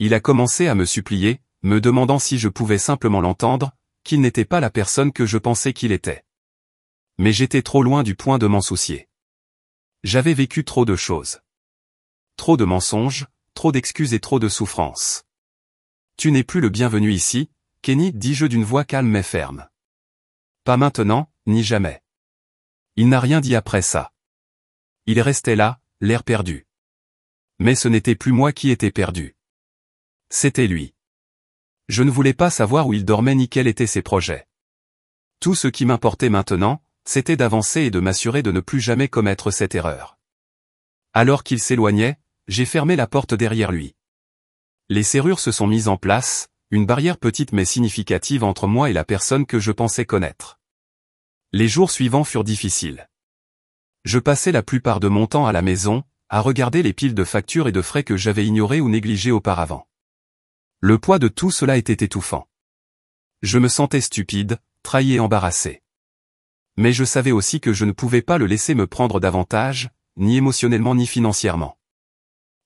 Il a commencé à me supplier, me demandant si je pouvais simplement l'entendre, qu'il n'était pas la personne que je pensais qu'il était. Mais j'étais trop loin du point de m'en soucier. J'avais vécu trop de choses. Trop de mensonges, trop d'excuses et trop de souffrances. Tu n'es plus le bienvenu ici, Kenny, dis-je d'une voix calme mais ferme. Pas maintenant, ni jamais. Il n'a rien dit après ça. Il restait là, l'air perdu. Mais ce n'était plus moi qui étais perdu. C'était lui. Je ne voulais pas savoir où il dormait ni quels étaient ses projets. Tout ce qui m'importait maintenant, c'était d'avancer et de m'assurer de ne plus jamais commettre cette erreur. Alors qu'il s'éloignait, j'ai fermé la porte derrière lui. Les serrures se sont mises en place, une barrière petite mais significative entre moi et la personne que je pensais connaître. Les jours suivants furent difficiles. Je passais la plupart de mon temps à la maison, à regarder les piles de factures et de frais que j'avais ignorés ou négligés auparavant. Le poids de tout cela était étouffant. Je me sentais stupide, trahi et embarrassé. Mais je savais aussi que je ne pouvais pas le laisser me prendre davantage, ni émotionnellement ni financièrement.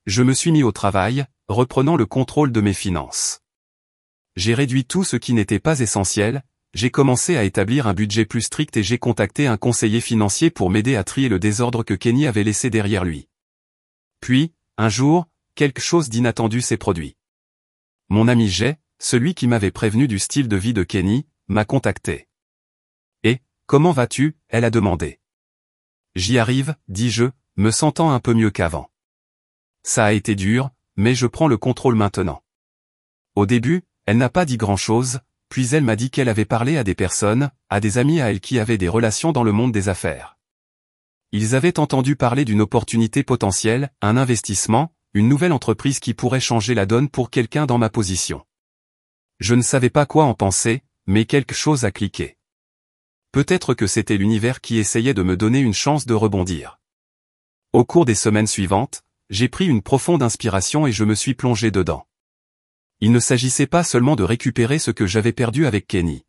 Je me suis mis au travail, reprenant le contrôle de mes finances. J'ai réduit tout ce qui n'était pas essentiel, j'ai commencé à établir un budget plus strict et j'ai contacté un conseiller financier pour m'aider à trier le désordre que Kenny avait laissé derrière lui. Puis, un jour, quelque chose d'inattendu s'est produit. Mon ami Jay, celui qui m'avait prévenu du style de vie de Kenny, m'a contacté. « Et, comment vas-tu » elle a demandé. « J'y arrive » dis-je, me sentant un peu mieux qu'avant. Ça a été dur, mais je prends le contrôle maintenant. Au début, elle n'a pas dit grand-chose, puis elle m'a dit qu'elle avait parlé à des personnes, à des amis à elle qui avaient des relations dans le monde des affaires. Ils avaient entendu parler d'une opportunité potentielle, un investissement, une nouvelle entreprise qui pourrait changer la donne pour quelqu'un dans ma position. Je ne savais pas quoi en penser, mais quelque chose a cliqué. Peut-être que c'était l'univers qui essayait de me donner une chance de rebondir. Au cours des semaines suivantes, j'ai pris une profonde inspiration et je me suis plongé dedans. Il ne s'agissait pas seulement de récupérer ce que j'avais perdu avec Kenny.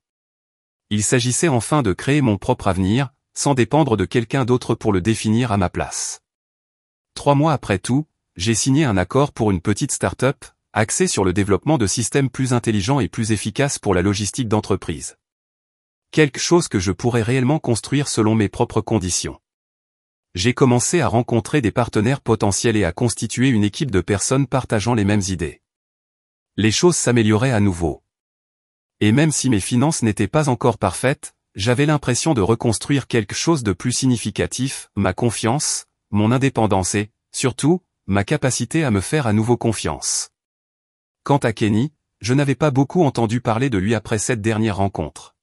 Il s'agissait enfin de créer mon propre avenir, sans dépendre de quelqu'un d'autre pour le définir à ma place. 3 mois après tout, j'ai signé un accord pour une petite start-up, axée sur le développement de systèmes plus intelligents et plus efficaces pour la logistique d'entreprise. Quelque chose que je pourrais réellement construire selon mes propres conditions. J'ai commencé à rencontrer des partenaires potentiels et à constituer une équipe de personnes partageant les mêmes idées. Les choses s'amélioraient à nouveau. Et même si mes finances n'étaient pas encore parfaites, j'avais l'impression de reconstruire quelque chose de plus significatif, ma confiance, mon indépendance et, surtout, ma capacité à me faire à nouveau confiance. Quant à Kenny, je n'avais pas beaucoup entendu parler de lui après cette dernière rencontre.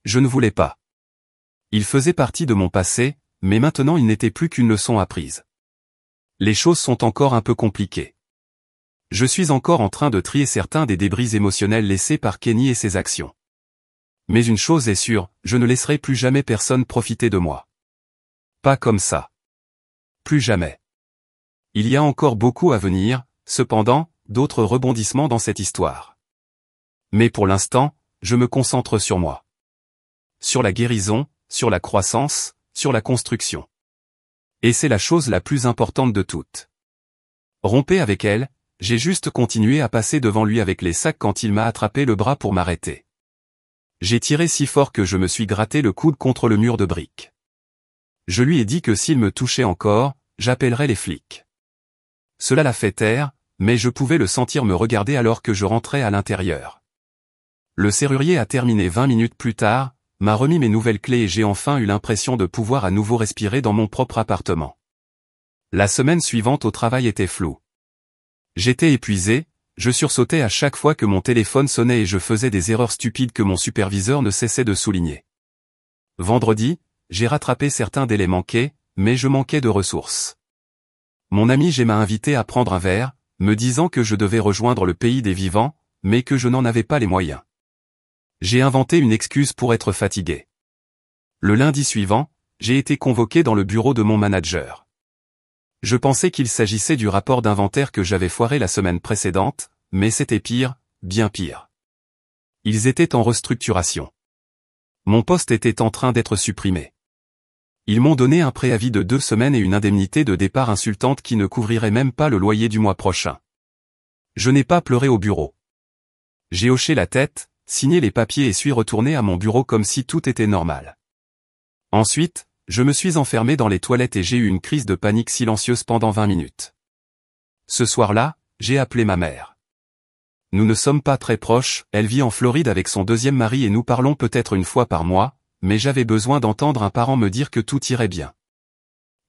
Je ne voulais pas. Il faisait partie de mon passé, mais maintenant il n'était plus qu'une leçon apprise. Les choses sont encore un peu compliquées. Je suis encore en train de trier certains des débris émotionnels laissés par Kenny et ses actions. Mais une chose est sûre, je ne laisserai plus jamais personne profiter de moi. Pas comme ça. Plus jamais. Il y a encore beaucoup à venir, cependant, d'autres rebondissements dans cette histoire. Mais pour l'instant, je me concentre sur moi. Sur la guérison, sur la croissance, sur la construction. Et c'est la chose la plus importante de toutes. Rompez avec elle, j'ai juste continué à passer devant lui avec les sacs quand il m'a attrapé le bras pour m'arrêter. J'ai tiré si fort que je me suis gratté le coude contre le mur de briques. Je lui ai dit que s'il me touchait encore, j'appellerais les flics. Cela l'a fait taire, mais je pouvais le sentir me regarder alors que je rentrais à l'intérieur. Le serrurier a terminé 20 minutes plus tard, m'a remis mes nouvelles clés et j'ai enfin eu l'impression de pouvoir à nouveau respirer dans mon propre appartement. La semaine suivante au travail était floue. J'étais épuisé, je sursautais à chaque fois que mon téléphone sonnait et je faisais des erreurs stupides que mon superviseur ne cessait de souligner. Vendredi, j'ai rattrapé certains délais manqués, mais je manquais de ressources. Mon ami Jay m'a invité à prendre un verre, me disant que je devais rejoindre le pays des vivants, mais que je n'en avais pas les moyens. J'ai inventé une excuse pour être fatigué. Le lundi suivant, j'ai été convoqué dans le bureau de mon manager. Je pensais qu'il s'agissait du rapport d'inventaire que j'avais foiré la semaine précédente, mais c'était pire, bien pire. Ils étaient en restructuration. Mon poste était en train d'être supprimé. Ils m'ont donné un préavis de 2 semaines et une indemnité de départ insultante qui ne couvrirait même pas le loyer du mois prochain. Je n'ai pas pleuré au bureau. J'ai hoché la tête, signé les papiers et suis retourné à mon bureau comme si tout était normal. Ensuite, je me suis enfermé dans les toilettes et j'ai eu une crise de panique silencieuse pendant 20 minutes. Ce soir-là, j'ai appelé ma mère. Nous ne sommes pas très proches, elle vit en Floride avec son deuxième mari et nous parlons peut-être une fois par mois, mais j'avais besoin d'entendre un parent me dire que tout irait bien.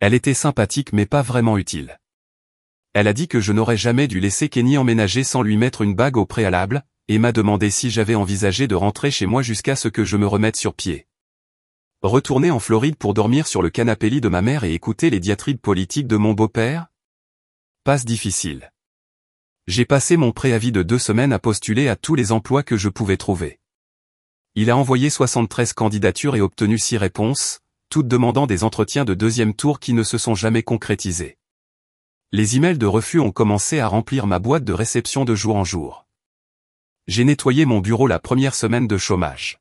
Elle était sympathique mais pas vraiment utile. Elle a dit que je n'aurais jamais dû laisser Kenny emménager sans lui mettre une bague au préalable, et m'a demandé si j'avais envisagé de rentrer chez moi jusqu'à ce que je me remette sur pied. Retourner en Floride pour dormir sur le canapé-lit de ma mère et écouter les diatribes politiques de mon beau-père? Passe difficile. J'ai passé mon préavis de 2 semaines à postuler à tous les emplois que je pouvais trouver. Il a envoyé 73 candidatures et obtenu 6 réponses, toutes demandant des entretiens de deuxième tour qui ne se sont jamais concrétisés. Les emails de refus ont commencé à remplir ma boîte de réception de jour en jour. J'ai nettoyé mon bureau la première semaine de chômage.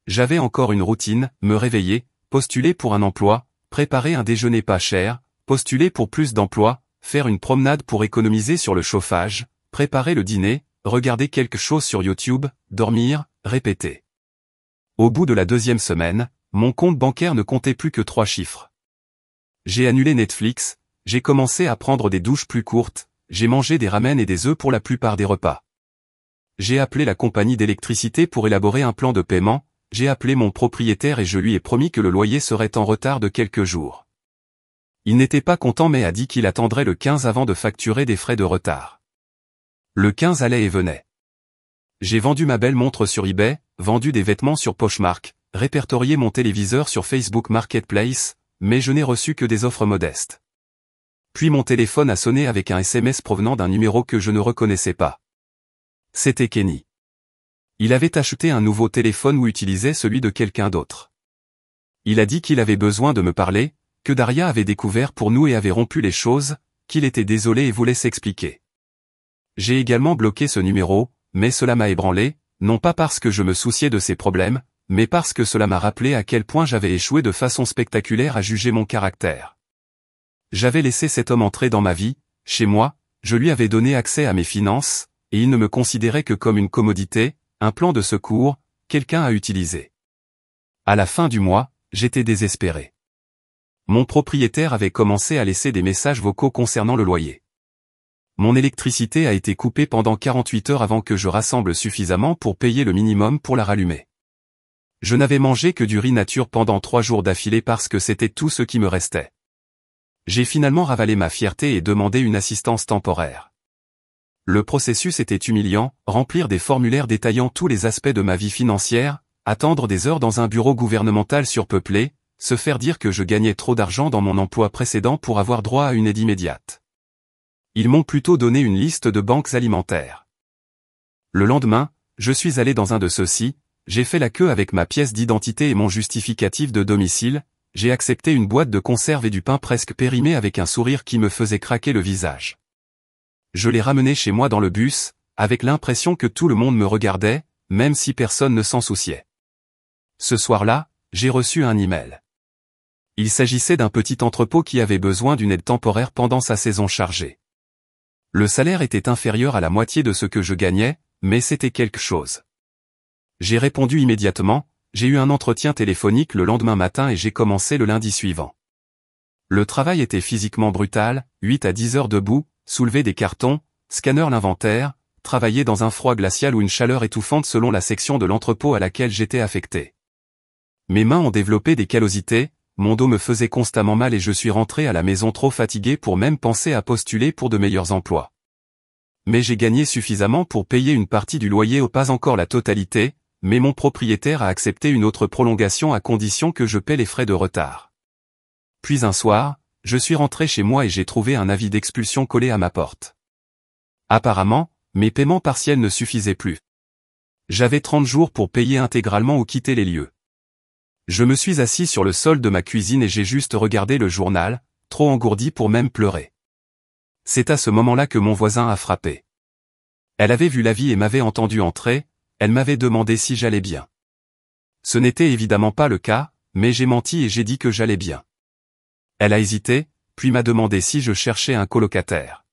J'avais encore une routine, me réveiller, postuler pour un emploi, préparer un déjeuner pas cher, postuler pour plus d'emplois, faire une promenade pour économiser sur le chauffage, préparer le dîner, regarder quelque chose sur YouTube, dormir, répéter. Au bout de la 2e semaine, mon compte bancaire ne comptait plus que 3 chiffres. J'ai annulé Netflix, j'ai commencé à prendre des douches plus courtes, j'ai mangé des ramen et des œufs pour la plupart des repas. J'ai appelé la compagnie d'électricité pour élaborer un plan de paiement, j'ai appelé mon propriétaire et je lui ai promis que le loyer serait en retard de quelques jours. Il n'était pas content mais a dit qu'il attendrait le 15 avant de facturer des frais de retard. Le 15 allait et venait. J'ai vendu ma belle montre sur eBay, vendu des vêtements sur Poshmark, répertorié mon téléviseur sur Facebook Marketplace, mais je n'ai reçu que des offres modestes. Puis mon téléphone a sonné avec un SMS provenant d'un numéro que je ne reconnaissais pas. C'était Kenny. Il avait acheté un nouveau téléphone ou utilisait celui de quelqu'un d'autre. Il a dit qu'il avait besoin de me parler, que Daria avait découvert pour nous et avait rompu les choses, qu'il était désolé et voulait s'expliquer. J'ai également bloqué ce numéro, mais cela m'a ébranlé, non pas parce que je me souciais de ses problèmes, mais parce que cela m'a rappelé à quel point j'avais échoué de façon spectaculaire à juger mon caractère. J'avais laissé cet homme entrer dans ma vie, chez moi, je lui avais donné accès à mes finances, et il ne me considérait que comme une commodité, un plan de secours, quelqu'un à utiliser. À la fin du mois, j'étais désespéré. Mon propriétaire avait commencé à laisser des messages vocaux concernant le loyer. Mon électricité a été coupée pendant 48 heures avant que je rassemble suffisamment pour payer le minimum pour la rallumer. Je n'avais mangé que du riz nature pendant 3 jours d'affilée parce que c'était tout ce qui me restait. J'ai finalement ravalé ma fierté et demandé une assistance temporaire. Le processus était humiliant, remplir des formulaires détaillant tous les aspects de ma vie financière, attendre des heures dans un bureau gouvernemental surpeuplé, se faire dire que je gagnais trop d'argent dans mon emploi précédent pour avoir droit à une aide immédiate. Ils m'ont plutôt donné une liste de banques alimentaires. Le lendemain, je suis allé dans un de ceux-ci, j'ai fait la queue avec ma pièce d'identité et mon justificatif de domicile, j'ai accepté une boîte de conserve et du pain presque périmé avec un sourire qui me faisait craquer le visage. Je l'ai ramené chez moi dans le bus, avec l'impression que tout le monde me regardait, même si personne ne s'en souciait. Ce soir-là, j'ai reçu un email. Il s'agissait d'un petit entrepôt qui avait besoin d'une aide temporaire pendant sa saison chargée. Le salaire était inférieur à la moitié de ce que je gagnais, mais c'était quelque chose. J'ai répondu immédiatement, j'ai eu un entretien téléphonique le lendemain matin et j'ai commencé le lundi suivant. Le travail était physiquement brutal, 8 à 10 heures debout, soulever des cartons, scanner l'inventaire, travailler dans un froid glacial ou une chaleur étouffante selon la section de l'entrepôt à laquelle j'étais affecté. Mes mains ont développé des callosités, mon dos me faisait constamment mal et je suis rentré à la maison trop fatigué pour même penser à postuler pour de meilleurs emplois. Mais j'ai gagné suffisamment pour payer une partie du loyer, pas encore la totalité, mais mon propriétaire a accepté une autre prolongation à condition que je paie les frais de retard. Puis un soir, je suis rentré chez moi et j'ai trouvé un avis d'expulsion collé à ma porte. Apparemment, mes paiements partiels ne suffisaient plus. J'avais 30 jours pour payer intégralement ou quitter les lieux. Je me suis assis sur le sol de ma cuisine et j'ai juste regardé le journal, trop engourdi pour même pleurer. C'est à ce moment-là que mon voisin a frappé. Elle avait vu l'avis et m'avait entendu entrer, elle m'avait demandé si j'allais bien. Ce n'était évidemment pas le cas, mais j'ai menti et j'ai dit que j'allais bien. Elle a hésité, puis m'a demandé si je cherchais un colocataire.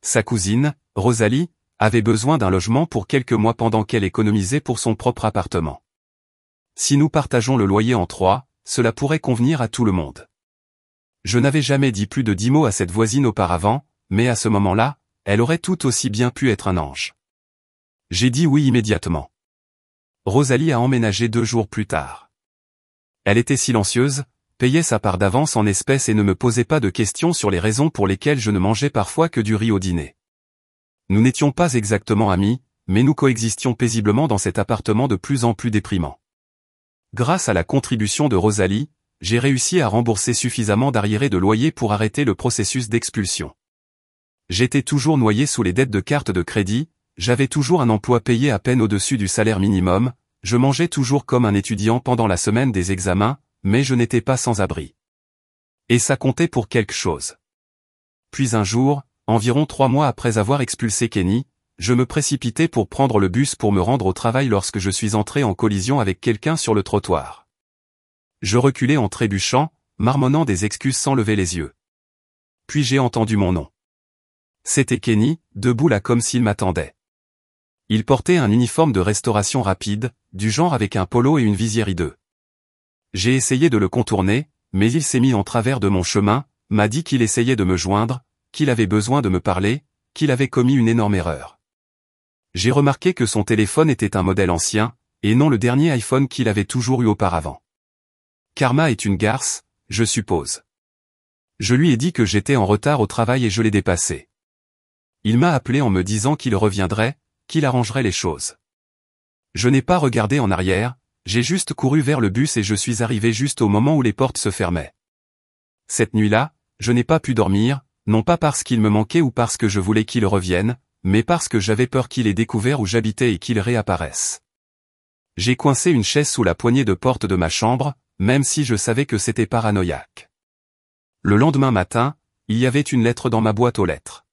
Sa cousine, Rosalie, avait besoin d'un logement pour quelques mois pendant qu'elle économisait pour son propre appartement. Si nous partageons le loyer en 3, cela pourrait convenir à tout le monde. Je n'avais jamais dit plus de 10 mots à cette voisine auparavant, mais à ce moment-là, elle aurait tout aussi bien pu être un ange. J'ai dit oui immédiatement. Rosalie a emménagé 2 jours plus tard. Elle était silencieuse, payait sa part d'avance en espèces et ne me posait pas de questions sur les raisons pour lesquelles je ne mangeais parfois que du riz au dîner. Nous n'étions pas exactement amis, mais nous coexistions paisiblement dans cet appartement de plus en plus déprimant. Grâce à la contribution de Rosalie, j'ai réussi à rembourser suffisamment d'arriérés de loyer pour arrêter le processus d'expulsion. J'étais toujours noyé sous les dettes de carte de crédit, j'avais toujours un emploi payé à peine au-dessus du salaire minimum, je mangeais toujours comme un étudiant pendant la semaine des examens, mais je n'étais pas sans abri. Et ça comptait pour quelque chose. Puis un jour, environ 3 mois après avoir expulsé Kenny, je me précipitais pour prendre le bus pour me rendre au travail lorsque je suis entré en collision avec quelqu'un sur le trottoir. Je reculais en trébuchant, marmonnant des excuses sans lever les yeux. Puis j'ai entendu mon nom. C'était Kenny, debout là comme s'il m'attendait. Il portait un uniforme de restauration rapide, du genre avec un polo et une visière hideux. J'ai essayé de le contourner, mais il s'est mis en travers de mon chemin, m'a dit qu'il essayait de me joindre, qu'il avait besoin de me parler, qu'il avait commis une énorme erreur. J'ai remarqué que son téléphone était un modèle ancien, et non le dernier iPhone qu'il avait toujours eu auparavant. Karma est une garce, je suppose. Je lui ai dit que j'étais en retard au travail et je l'ai dépassé. Il m'a appelé en me disant qu'il reviendrait, qu'il arrangerait les choses. Je n'ai pas regardé en arrière, j'ai juste couru vers le bus et je suis arrivé juste au moment où les portes se fermaient. Cette nuit-là, je n'ai pas pu dormir, non pas parce qu'il me manquait ou parce que je voulais qu'il revienne, mais parce que j'avais peur qu'il ait découvert où j'habitais et qu'il réapparaisse. J'ai coincé une chaise sous la poignée de porte de ma chambre, même si je savais que c'était paranoïaque. Le lendemain matin, il y avait une lettre dans ma boîte aux lettres.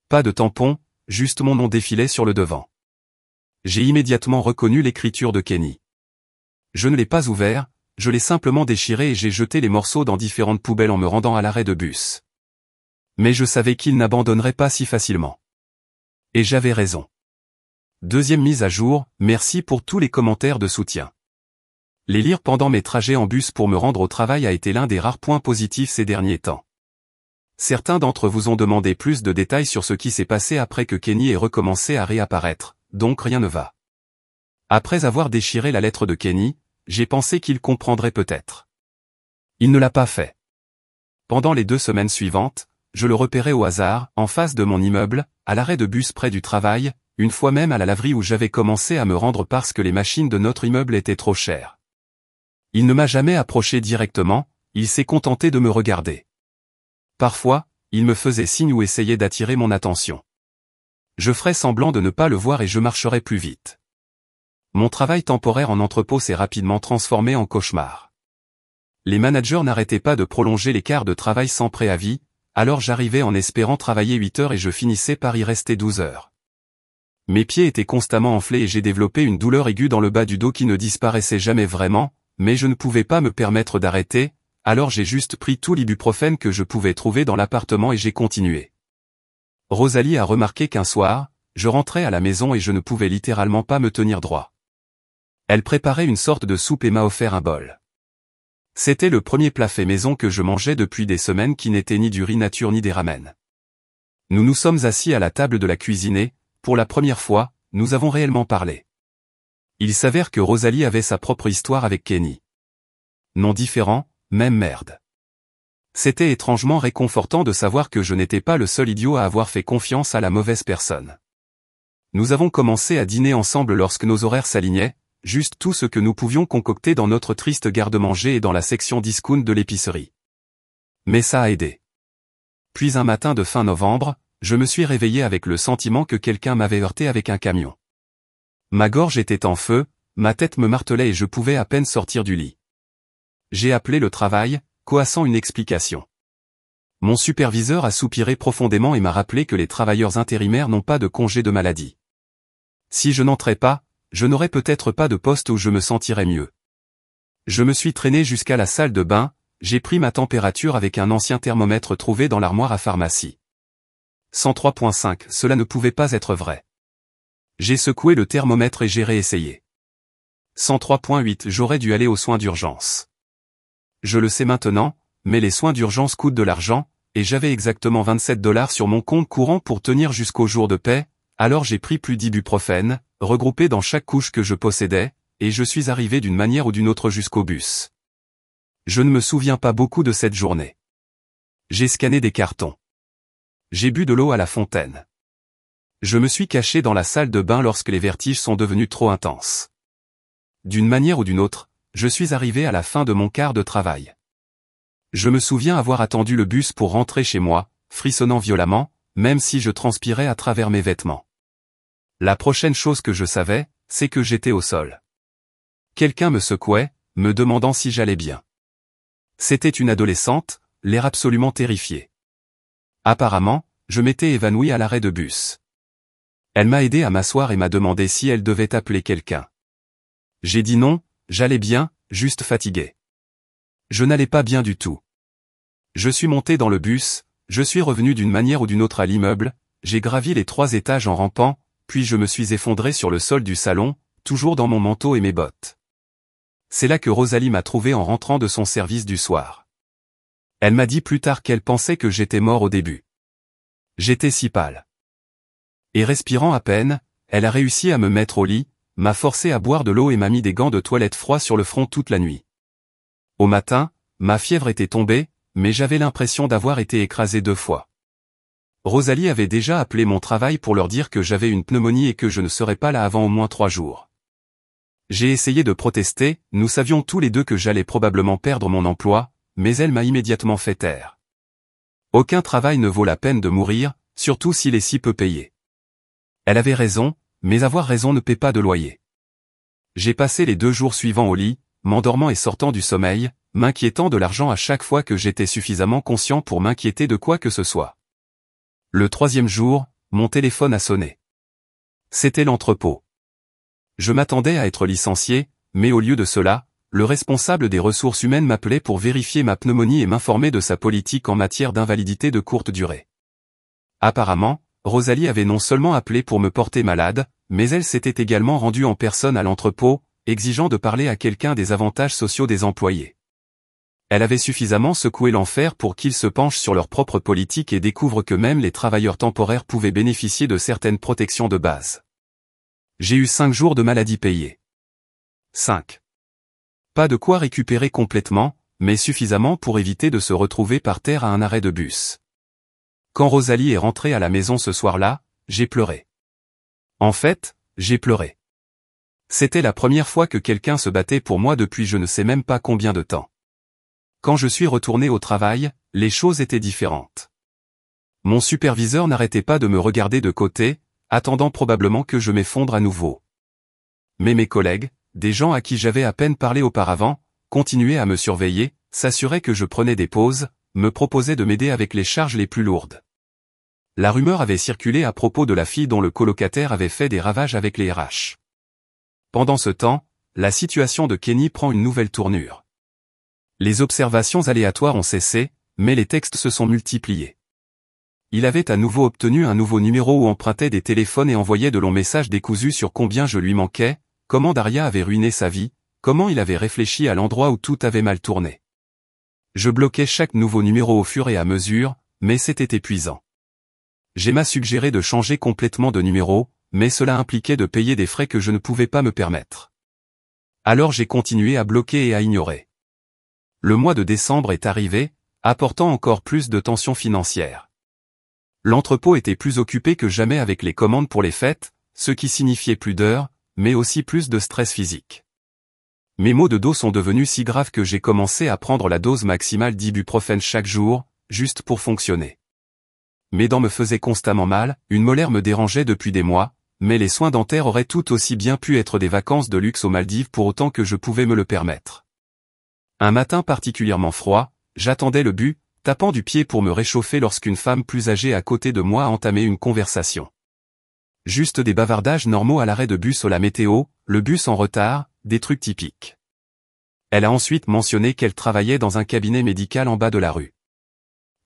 Pas de tampon, juste mon nom défilait sur le devant. J'ai immédiatement reconnu l'écriture de Kenny. Je ne l'ai pas ouvert, je l'ai simplement déchiré et j'ai jeté les morceaux dans différentes poubelles en me rendant à l'arrêt de bus. Mais je savais qu'il n'abandonnerait pas si facilement. Et j'avais raison. Deuxième mise à jour, merci pour tous les commentaires de soutien. Les lire pendant mes trajets en bus pour me rendre au travail a été l'un des rares points positifs ces derniers temps. Certains d'entre vous ont demandé plus de détails sur ce qui s'est passé après que Kenny ait recommencé à réapparaître, donc rien ne va. Après avoir déchiré la lettre de Kenny, j'ai pensé qu'il comprendrait peut-être. Il ne l'a pas fait. Pendant les 2 semaines suivantes, je le repérais au hasard, en face de mon immeuble, à l'arrêt de bus près du travail, une fois même à la laverie où j'avais commencé à me rendre parce que les machines de notre immeuble étaient trop chères. Il ne m'a jamais approché directement, il s'est contenté de me regarder. Parfois, il me faisait signe ou essayait d'attirer mon attention. Je ferais semblant de ne pas le voir et je marcherais plus vite. Mon travail temporaire en entrepôt s'est rapidement transformé en cauchemar. Les managers n'arrêtaient pas de prolonger les quarts de travail sans préavis, alors j'arrivais en espérant travailler 8 heures et je finissais par y rester 12 heures. Mes pieds étaient constamment enflés et j'ai développé une douleur aiguë dans le bas du dos qui ne disparaissait jamais vraiment, mais je ne pouvais pas me permettre d'arrêter, alors j'ai juste pris tout l'ibuprofène que je pouvais trouver dans l'appartement et j'ai continué. Rosalie a remarqué qu'un soir, je rentrais à la maison et je ne pouvais littéralement pas me tenir droit. Elle préparait une sorte de soupe et m'a offert un bol. C'était le premier plat fait maison que je mangeais depuis des semaines qui n'était ni du riz nature ni des ramen. Nous nous sommes assis à la table de la cuisine et, pour la première fois, nous avons réellement parlé. Il s'avère que Rosalie avait sa propre histoire avec Kenny. Non différent, même merde. C'était étrangement réconfortant de savoir que je n'étais pas le seul idiot à avoir fait confiance à la mauvaise personne. Nous avons commencé à dîner ensemble lorsque nos horaires s'alignaient, juste tout ce que nous pouvions concocter dans notre triste garde-manger et dans la section discount de l'épicerie. Mais ça a aidé. Puis un matin de fin novembre, je me suis réveillé avec le sentiment que quelqu'un m'avait heurté avec un camion. Ma gorge était en feu, ma tête me martelait et je pouvais à peine sortir du lit. J'ai appelé le travail, coassant une explication. Mon superviseur a soupiré profondément et m'a rappelé que les travailleurs intérimaires n'ont pas de congé de maladie. Si je n'entrais pas, je n'aurais peut-être pas de poste où je me sentirais mieux. Je me suis traîné jusqu'à la salle de bain, j'ai pris ma température avec un ancien thermomètre trouvé dans l'armoire à pharmacie. 103.5, cela ne pouvait pas être vrai. J'ai secoué le thermomètre et j'ai réessayé. 103.8, j'aurais dû aller aux soins d'urgence. Je le sais maintenant, mais les soins d'urgence coûtent de l'argent, et j'avais exactement 27 $ sur mon compte courant pour tenir jusqu'au jour de paix, alors j'ai pris plus d'ibuprofène, regroupé dans chaque couche que je possédais, et je suis arrivé d'une manière ou d'une autre jusqu'au bus. Je ne me souviens pas beaucoup de cette journée. J'ai scanné des cartons. J'ai bu de l'eau à la fontaine. Je me suis caché dans la salle de bain lorsque les vertiges sont devenus trop intenses. D'une manière ou d'une autre, je suis arrivé à la fin de mon quart de travail. Je me souviens avoir attendu le bus pour rentrer chez moi, frissonnant violemment, même si je transpirais à travers mes vêtements. La prochaine chose que je savais, c'est que j'étais au sol. Quelqu'un me secouait, me demandant si j'allais bien. C'était une adolescente, l'air absolument terrifié. Apparemment, je m'étais évanoui à l'arrêt de bus. Elle m'a aidé à m'asseoir et m'a demandé si elle devait appeler quelqu'un. J'ai dit non, j'allais bien, juste fatigué. Je n'allais pas bien du tout. Je suis monté dans le bus, je suis revenu d'une manière ou d'une autre à l'immeuble, j'ai gravi les 3 étages en rampant, puis je me suis effondré sur le sol du salon, toujours dans mon manteau et mes bottes. C'est là que Rosalie m'a trouvé en rentrant de son service du soir. Elle m'a dit plus tard qu'elle pensait que j'étais mort au début. J'étais si pâle. Et respirant à peine, elle a réussi à me mettre au lit, m'a forcé à boire de l'eau et m'a mis des gants de toilette froids sur le front toute la nuit. Au matin, ma fièvre était tombée, mais j'avais l'impression d'avoir été écrasé 2 fois. Rosalie avait déjà appelé mon travail pour leur dire que j'avais une pneumonie et que je ne serais pas là avant au moins 3 jours. J'ai essayé de protester, nous savions tous les deux que j'allais probablement perdre mon emploi, mais elle m'a immédiatement fait taire. Aucun travail ne vaut la peine de mourir, surtout s'il est si peu payé. Elle avait raison, mais avoir raison ne paie pas de loyer. J'ai passé les 2 jours suivants au lit, m'endormant et sortant du sommeil, m'inquiétant de l'argent à chaque fois que j'étais suffisamment conscient pour m'inquiéter de quoi que ce soit. Le 3e jour, mon téléphone a sonné. C'était l'entrepôt. Je m'attendais à être licencié, mais au lieu de cela, le responsable des ressources humaines m'appelait pour vérifier ma pneumonie et m'informer de sa politique en matière d'invalidité de courte durée. Apparemment, Rosalie avait non seulement appelé pour me porter malade, mais elle s'était également rendue en personne à l'entrepôt, exigeant de parler à quelqu'un des avantages sociaux des employés. Elle avait suffisamment secoué l'enfer pour qu'ils se penchent sur leur propre politique et découvrent que même les travailleurs temporaires pouvaient bénéficier de certaines protections de base. J'ai eu 5 jours de maladie payés. 5. Pas de quoi récupérer complètement, mais suffisamment pour éviter de se retrouver par terre à un arrêt de bus. Quand Rosalie est rentrée à la maison ce soir-là, j'ai pleuré. En fait, j'ai pleuré. C'était la première fois que quelqu'un se battait pour moi depuis je ne sais même pas combien de temps. Quand je suis retourné au travail, les choses étaient différentes. Mon superviseur n'arrêtait pas de me regarder de côté, attendant probablement que je m'effondre à nouveau. Mais mes collègues, des gens à qui j'avais à peine parlé auparavant, continuaient à me surveiller, s'assuraient que je prenais des pauses, me proposaient de m'aider avec les charges les plus lourdes. La rumeur avait circulé à propos de la fille dont le colocataire avait fait des ravages avec les RH. Pendant ce temps, la situation de Kenny prend une nouvelle tournure. Les observations aléatoires ont cessé, mais les textes se sont multipliés. Il avait à nouveau obtenu un nouveau numéro où empruntait des téléphones et envoyait de longs messages décousus sur combien je lui manquais, comment Daria avait ruiné sa vie, comment il avait réfléchi à l'endroit où tout avait mal tourné. Je bloquais chaque nouveau numéro au fur et à mesure, mais c'était épuisant. J'ai suggéré de changer complètement de numéro, mais cela impliquait de payer des frais que je ne pouvais pas me permettre. Alors j'ai continué à bloquer et à ignorer. Le mois de décembre est arrivé, apportant encore plus de tensions financières. L'entrepôt était plus occupé que jamais avec les commandes pour les fêtes, ce qui signifiait plus d'heures, mais aussi plus de stress physique. Mes maux de dos sont devenus si graves que j'ai commencé à prendre la dose maximale d'ibuprofène chaque jour, juste pour fonctionner. Mes dents me faisaient constamment mal, une molaire me dérangeait depuis des mois, mais les soins dentaires auraient tout aussi bien pu être des vacances de luxe aux Maldives pour autant que je pouvais me le permettre. Un matin particulièrement froid, j'attendais le bus, tapant du pied pour me réchauffer lorsqu'une femme plus âgée à côté de moi a entamé une conversation. Juste des bavardages normaux à l'arrêt de bus ou la météo, le bus en retard, des trucs typiques. Elle a ensuite mentionné qu'elle travaillait dans un cabinet médical en bas de la rue.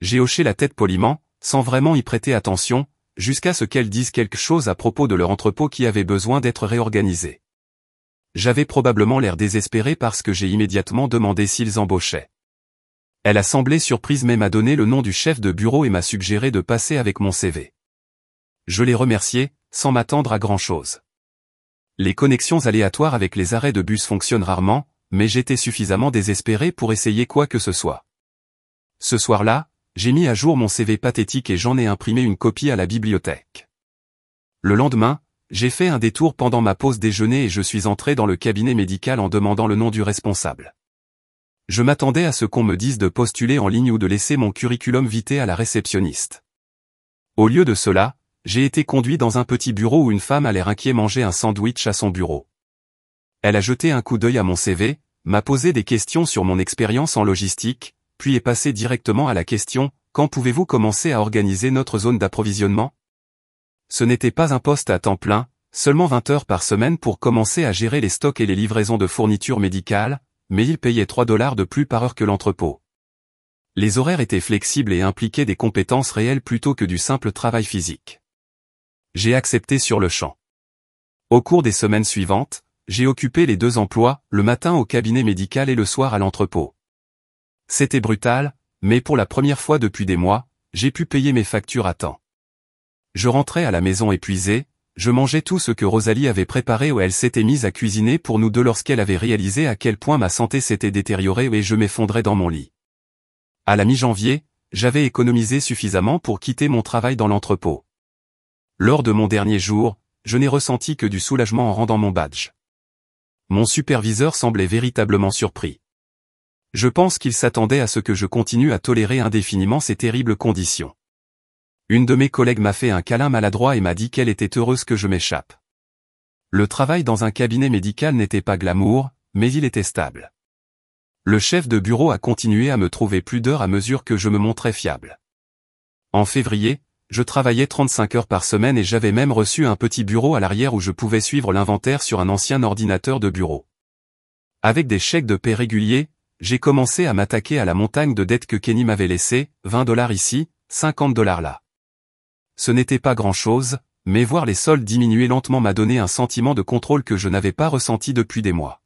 J'ai hoché la tête poliment, sans vraiment y prêter attention, jusqu'à ce qu'elles disent quelque chose à propos de leur entrepôt qui avait besoin d'être réorganisé. J'avais probablement l'air désespéré parce que j'ai immédiatement demandé s'ils embauchaient. Elle a semblé surprise mais m'a donné le nom du chef de bureau et m'a suggéré de passer avec mon CV. Je l'ai remercié, sans m'attendre à grand-chose. Les connexions aléatoires avec les arrêts de bus fonctionnent rarement, mais j'étais suffisamment désespéré pour essayer quoi que ce soit. Ce soir-là, j'ai mis à jour mon CV pathétique et j'en ai imprimé une copie à la bibliothèque. Le lendemain, j'ai fait un détour pendant ma pause déjeuner et je suis entré dans le cabinet médical en demandant le nom du responsable. Je m'attendais à ce qu'on me dise de postuler en ligne ou de laisser mon curriculum vitae à la réceptionniste. Au lieu de cela, j'ai été conduit dans un petit bureau où une femme a l'air inquiet mangeait un sandwich à son bureau. Elle a jeté un coup d'œil à mon CV, m'a posé des questions sur mon expérience en logistique, puis est passée directement à la question « Quand pouvez-vous commencer à organiser notre zone d'approvisionnement ?» Ce n'était pas un poste à temps plein, seulement 20 heures par semaine pour commencer à gérer les stocks et les livraisons de fournitures médicales, mais il payait $3 de plus par heure que l'entrepôt. Les horaires étaient flexibles et impliquaient des compétences réelles plutôt que du simple travail physique. J'ai accepté sur le champ. Au cours des semaines suivantes, j'ai occupé les 2 emplois, le matin au cabinet médical et le soir à l'entrepôt. C'était brutal, mais pour la première fois depuis des mois, j'ai pu payer mes factures à temps. Je rentrais à la maison épuisé, je mangeais tout ce que Rosalie avait préparé ou elle s'était mise à cuisiner pour nous deux lorsqu'elle avait réalisé à quel point ma santé s'était détériorée et je m'effondrais dans mon lit. À la mi-janvier, j'avais économisé suffisamment pour quitter mon travail dans l'entrepôt. Lors de mon dernier jour, je n'ai ressenti que du soulagement en rendant mon badge. Mon superviseur semblait véritablement surpris. Je pense qu'il s'attendait à ce que je continue à tolérer indéfiniment ces terribles conditions. Une de mes collègues m'a fait un câlin maladroit et m'a dit qu'elle était heureuse que je m'échappe. Le travail dans un cabinet médical n'était pas glamour, mais il était stable. Le chef de bureau a continué à me trouver plus d'heures à mesure que je me montrais fiable. En février, je travaillais 35 heures par semaine et j'avais même reçu un petit bureau à l'arrière où je pouvais suivre l'inventaire sur un ancien ordinateur de bureau. Avec des chèques de paie réguliers, j'ai commencé à m'attaquer à la montagne de dettes que Kenny m'avait laissées, $20 ici, $50 là. Ce n'était pas grand-chose, mais voir les soldes diminuer lentement m'a donné un sentiment de contrôle que je n'avais pas ressenti depuis des mois.